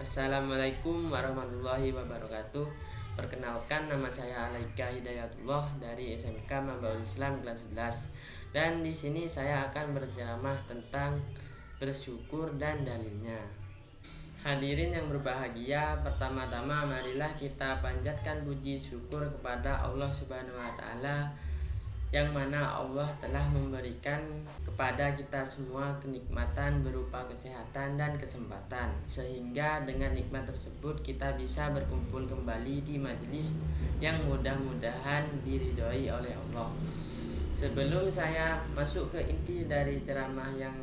Assalamualaikum warahmatullahi wabarakatuh. Perkenalkan, nama saya Alaika Hidayatullah dari SMK Mambaul Islam kelas 11. Dan di sini saya akan berceramah tentang bersyukur dan dalilnya. Hadirin yang berbahagia, pertama-tama marilah kita panjatkan puji syukur kepada Allah Subhanahu wa taala, yang mana Allah telah memberikan kepada kita semua kenikmatan berupa kesehatan dan kesempatan, sehingga dengan nikmat tersebut kita bisa berkumpul kembali di majelis yang mudah-mudahan diridhoi oleh Allah. Sebelum saya masuk ke inti dari ceramah yang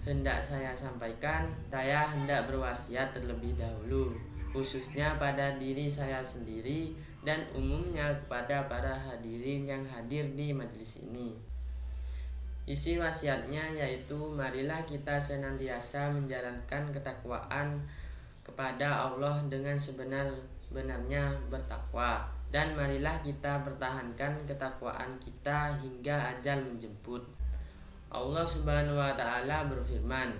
hendak saya sampaikan, saya hendak berwasiat terlebih dahulu, khususnya pada diri saya sendiri dan umumnya kepada para hadirin yang hadir di majelis ini. Isi wasiatnya yaitu, marilah kita senantiasa menjalankan ketakwaan kepada Allah dengan sebenar-benarnya bertakwa, dan marilah kita pertahankan ketakwaan kita hingga ajal menjemput. Allah Subhanahu wa taala berfirman,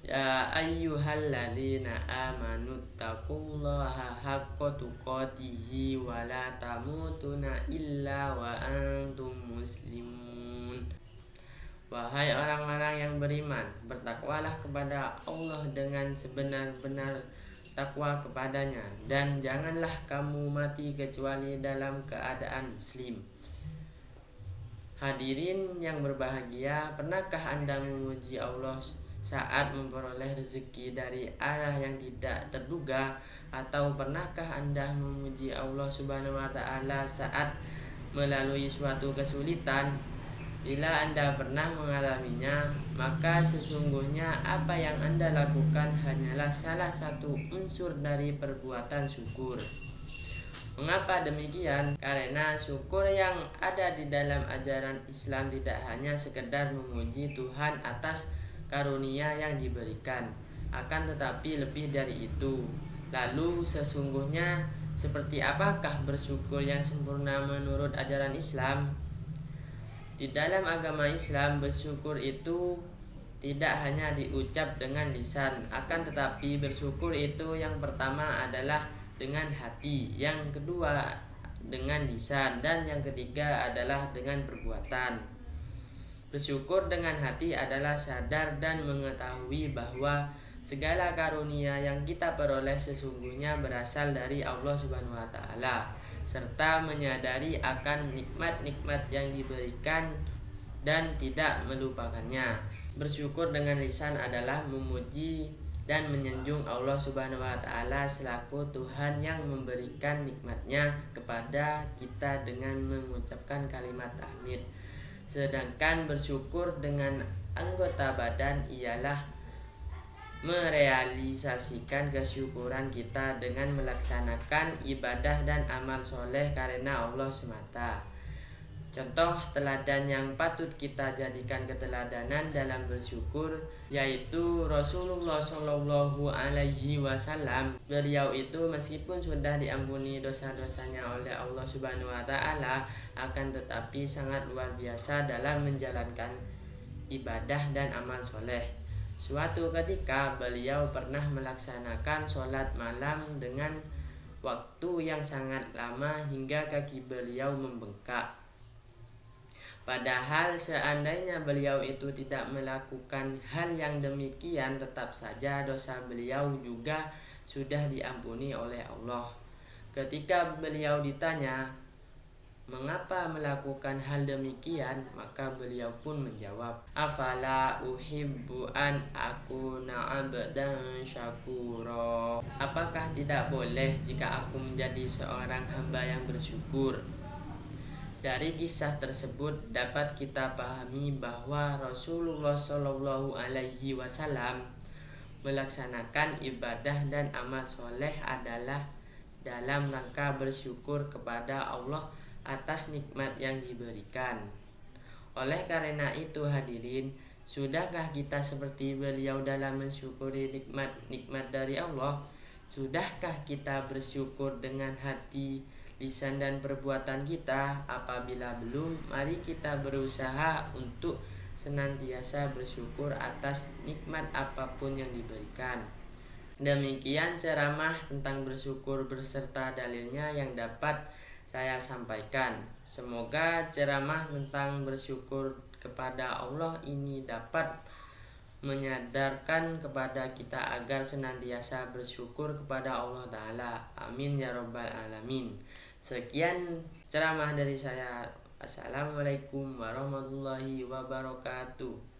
Ya ayyuhalladzina amanu taqullaha haqqa tuqatih wa la tamutunna illa wa antum muslimun. Wahai orang-orang yang beriman, bertakwalah kepada Allah dengan sebenar-benar takwa kepadanya, dan janganlah kamu mati kecuali dalam keadaan muslim. Hadirin yang berbahagia, pernahkah Anda memuji Allah saat memperoleh rezeki dari arah yang tidak terduga? Atau pernahkah Anda memuji Allah Subhanahu wa taala saat melalui suatu kesulitan? Bila Anda pernah mengalaminya, maka sesungguhnya apa yang Anda lakukan hanyalah salah satu unsur dari perbuatan syukur. Mengapa demikian? Karena syukur yang ada di dalam ajaran Islam tidak hanya sekedar memuji Tuhan atas karunia yang diberikan, akan tetapi lebih dari itu. Lalu sesungguhnya seperti apakah bersyukur yang sempurna menurut ajaran Islam? Di dalam agama Islam, bersyukur itu tidak hanya diucap dengan lisan, akan tetapi bersyukur itu yang pertama adalah dengan hati, yang kedua dengan lisan, dan yang ketiga adalah dengan perbuatan. Bersyukur dengan hati adalah sadar dan mengetahui bahwa segala karunia yang kita peroleh sesungguhnya berasal dari Allah Subhanahu wa taala, serta menyadari akan nikmat-nikmat yang diberikan dan tidak melupakannya. Bersyukur dengan lisan adalah memuji dan menyanjung Allah Subhanahu wa taala selaku Tuhan yang memberikan nikmatnya kepada kita dengan mengucapkan kalimat tahmid. Sedangkan bersyukur dengan anggota badan ialah merealisasikan kesyukuran kita dengan melaksanakan ibadah dan amal soleh karena Allah semata. Contoh teladan yang patut kita jadikan keteladanan dalam bersyukur yaitu Rasulullah Shallallahu Alaihi Wasallam. Beliau itu meskipun sudah diampuni dosa-dosanya oleh Allah Subhanahu Wa Taala, akan tetapi sangat luar biasa dalam menjalankan ibadah dan amal soleh. Suatu ketika beliau pernah melaksanakan sholat malam dengan waktu yang sangat lama hingga kaki beliau membengkak. Padahal seandainya beliau itu tidak melakukan hal yang demikian, tetap saja dosa beliau juga sudah diampuni oleh Allah. Ketika beliau ditanya mengapa melakukan hal demikian, maka beliau pun menjawab, Afala uhibbu an akuna abdan syakura. Apakah tidak boleh jika aku menjadi seorang hamba yang bersyukur? Dari kisah tersebut dapat kita pahami bahwa Rasulullah Shallallahu Alaihi Wasallam melaksanakan ibadah dan amal soleh adalah dalam rangka bersyukur kepada Allah atas nikmat yang diberikan. Oleh karena itu hadirin, sudahkah kita seperti beliau dalam mensyukuri nikmat-nikmat dari Allah? Sudahkah kita bersyukur dengan hati, lisan dan perbuatan kita? Apabila belum, mari kita berusaha untuk senantiasa bersyukur atas nikmat apapun yang diberikan. Demikian ceramah tentang bersyukur beserta dalilnya yang dapat saya sampaikan. Semoga ceramah tentang bersyukur kepada Allah ini dapat menyadarkan kepada kita agar senantiasa bersyukur kepada Allah Ta'ala. Amin ya Rabbal Alamin. Sekian ceramah dari saya. Assalamualaikum warahmatullahi wabarakatuh.